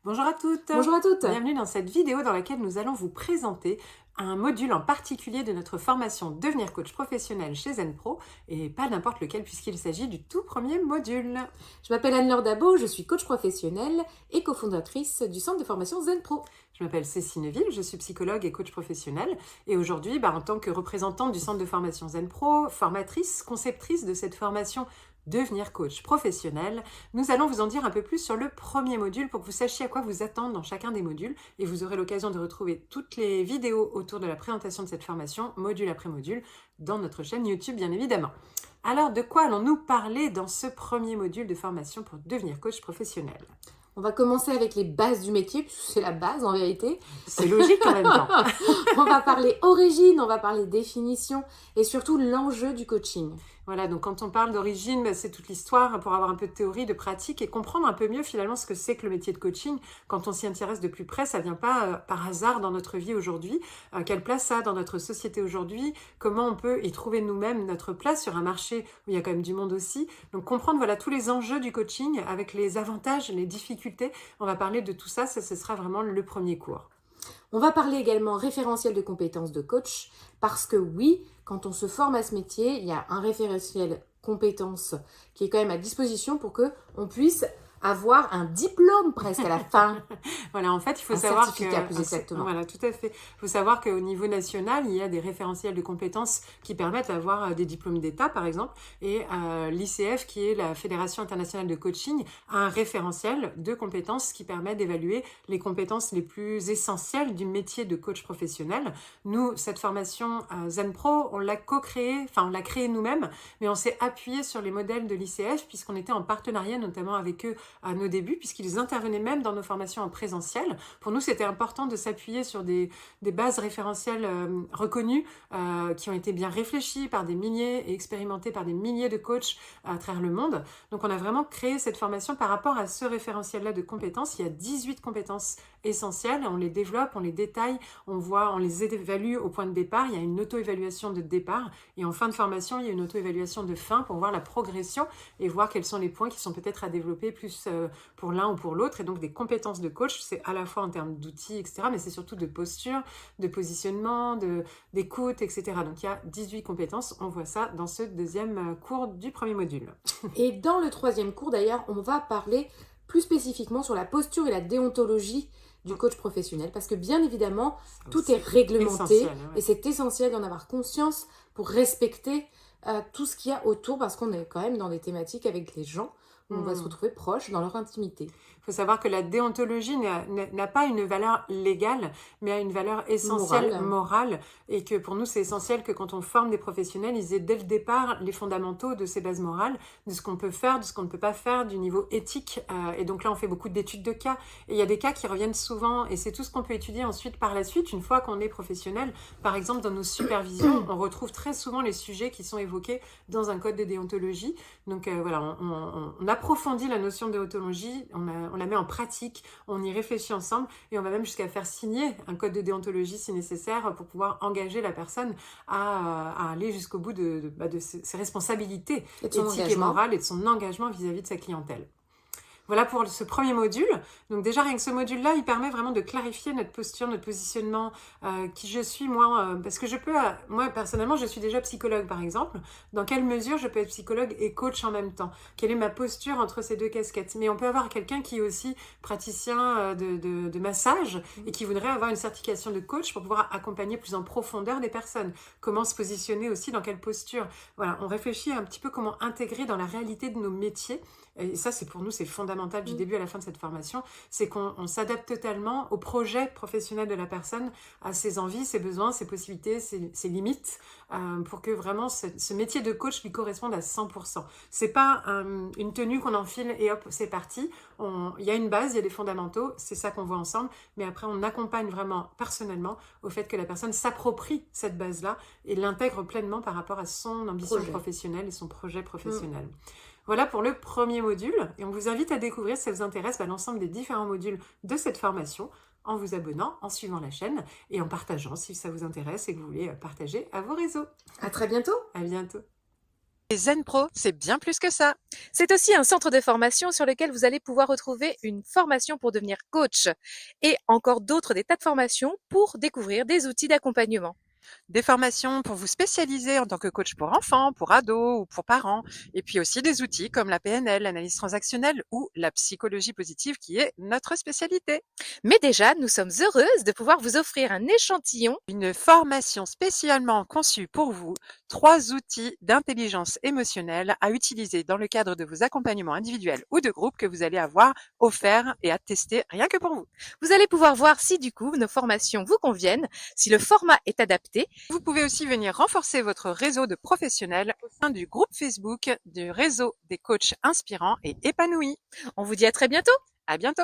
Bonjour à toutes. Bonjour à toutes. Bienvenue dans cette vidéo dans laquelle nous allons vous présenter un module en particulier de notre formation Devenir coach professionnel chez ZenPro et pas n'importe lequel puisqu'il s'agit du tout premier module. Je m'appelle Anne-Laure Dabo, je suis coach professionnelle et cofondatrice du centre de formation ZenPro. Je m'appelle Cécile Neuville, je suis psychologue et coach professionnel et aujourd'hui, en tant que représentante du centre de formation ZenPro, formatrice, conceptrice de cette formation Devenir coach professionnel, nous allons vous en dire un peu plus sur le premier module pour que vous sachiez à quoi vous attendre dans chacun des modules et vous aurez l'occasion de retrouver toutes les vidéos autour de la présentation de cette formation, module après module, dans notre chaîne YouTube bien évidemment. Alors de quoi allons-nous parler dans ce premier module de formation pour devenir coach professionnel ? On va commencer avec les bases du métier, puisque c'est la base en vérité. C'est logique en même temps. On va parler origine, on va parler définition et surtout l'enjeu du coaching. Voilà, donc quand on parle d'origine, c'est toute l'histoire pour avoir un peu de théorie, de pratique et comprendre un peu mieux finalement ce que c'est que le métier de coaching. Quand on s'y intéresse de plus près, ça vient pas par hasard dans notre vie aujourd'hui. Quelle place ça a dans notre société aujourd'hui ? Comment on peut y trouver nous-mêmes notre place sur un marché où il y a quand même du monde aussi ? Donc comprendre voilà tous les enjeux du coaching avec les avantages, les difficultés. On va parler de tout ça, ce sera vraiment le premier cours. On va parler également référentiel de compétences de coach, parce que oui, quand on se forme à ce métier, il y a un référentiel compétences qui est quand même à disposition pour qu'on puisse avoir un diplôme presque à la fin. Voilà, en fait, il faut un savoir certificat plus exactement. Voilà, tout à fait. Il faut savoir qu'au niveau national, il y a des référentiels de compétences qui permettent d'avoir des diplômes d'État, par exemple. Et l'ICF, qui est la Fédération internationale de coaching, a un référentiel de compétences qui permet d'évaluer les compétences les plus essentielles du métier de coach professionnel. Nous, cette formation ZenPro, on l'a on l'a créée nous-mêmes, mais on s'est appuyé sur les modèles de l'ICF puisqu'on était en partenariat notamment avec eux à nos débuts, puisqu'ils intervenaient même dans nos formations en présentiel. Pour nous, c'était important de s'appuyer sur des bases référentielles reconnues, qui ont été bien réfléchies par des milliers et expérimentées par des milliers de coachs à travers le monde. Donc, on a vraiment créé cette formation par rapport à ce référentiel-là de compétences. Il y a 18 compétences essentielles, on les développe, on les détaille, on les évalue au point de départ. Il y a une auto-évaluation de départ et en fin de formation, il y a une auto-évaluation de fin pour voir la progression et voir quels sont les points qui sont peut-être à développer plus pour l'un ou pour l'autre. Et donc des compétences de coach, c'est à la fois en termes d'outils, etc., mais c'est surtout de posture, de positionnement, d'écoute, etc. Donc il y a 18 compétences, on voit ça dans ce deuxième cours du premier module. Et dans le troisième cours d'ailleurs, on va parler plus spécifiquement sur la posture et la déontologie du coach professionnel, parce que bien évidemment, tout est réglementé et c'est essentiel d'en avoir conscience pour respecter tout ce qu'il y a autour, parce qu'on est quand même dans des thématiques avec les gens où on va se retrouver proche dans leur intimité. Il faut savoir que la déontologie n'a pas une valeur légale, mais a une valeur essentielle, morale, et que pour nous, c'est essentiel que quand on forme des professionnels, ils aient dès le départ les fondamentaux de ces bases morales, de ce qu'on peut faire, de ce qu'on ne peut pas faire, du niveau éthique. Et donc là, on fait beaucoup d'études de cas, et il y a des cas qui reviennent souvent, et c'est tout ce qu'on peut étudier ensuite par la suite, une fois qu'on est professionnel. Par exemple, dans nos supervisions, on retrouve très souvent les sujets qui sont évoqués dans un code de déontologie. Donc voilà, on approfondit la notion de déontologie, on la met en pratique, on y réfléchit ensemble et on va même jusqu'à faire signer un code de déontologie si nécessaire pour pouvoir engager la personne à aller jusqu'au bout de ses responsabilités éthiques et morales et de son engagement vis-à-vis de sa clientèle. Voilà pour ce premier module. Donc déjà, rien que ce module-là, il permet vraiment de clarifier notre posture, notre positionnement, qui je suis, moi, parce que moi, personnellement, je suis déjà psychologue, par exemple. Dans quelle mesure je peux être psychologue et coach en même temps ? Quelle est ma posture entre ces deux casquettes ? Mais on peut avoir quelqu'un qui est aussi praticien de massage et qui voudrait avoir une certification de coach pour pouvoir accompagner plus en profondeur des personnes. Comment se positionner aussi, dans quelle posture ? Voilà, on réfléchit un petit peu comment intégrer dans la réalité de nos métiers. Et ça, pour nous, c'est fondamental du début à la fin de cette formation, c'est qu'on s'adapte totalement au projet professionnel de la personne, à ses envies, ses besoins, ses possibilités, ses limites, pour que vraiment ce métier de coach lui corresponde à 100%. C'est pas une tenue qu'on enfile et hop, c'est parti. Il y a une base, il y a des fondamentaux, c'est ça qu'on voit ensemble, mais après on accompagne vraiment personnellement au fait que la personne s'approprie cette base-là et l'intègre pleinement par rapport à son ambition professionnelle et son projet professionnel. Voilà pour le premier module et on vous invite à découvrir, si ça vous intéresse, l'ensemble des différents modules de cette formation en vous abonnant, en suivant la chaîne et en partageant si ça vous intéresse et que vous voulez partager à vos réseaux. À très bientôt. À bientôt. Et Zen Pro, c'est bien plus que ça. C'est aussi un centre de formation sur lequel vous allez pouvoir retrouver une formation pour devenir coach et encore d'autres, des tas de formations pour découvrir des outils d'accompagnement. Des formations pour vous spécialiser en tant que coach pour enfants, pour ados ou pour parents. Et puis aussi des outils comme la PNL, l'analyse transactionnelle ou la psychologie positive qui est notre spécialité. Mais déjà, nous sommes heureuses de pouvoir vous offrir un échantillon. Une formation spécialement conçue pour vous, 3 outils d'intelligence émotionnelle à utiliser dans le cadre de vos accompagnements individuels ou de groupe que vous allez avoir offerts et à tester rien que pour vous. Vous allez pouvoir voir si du coup nos formations vous conviennent, si le format est adapté. Vous pouvez aussi venir renforcer votre réseau de professionnels au sein du groupe Facebook du réseau des coachs inspirants et épanouis. On vous dit à très bientôt. À bientôt.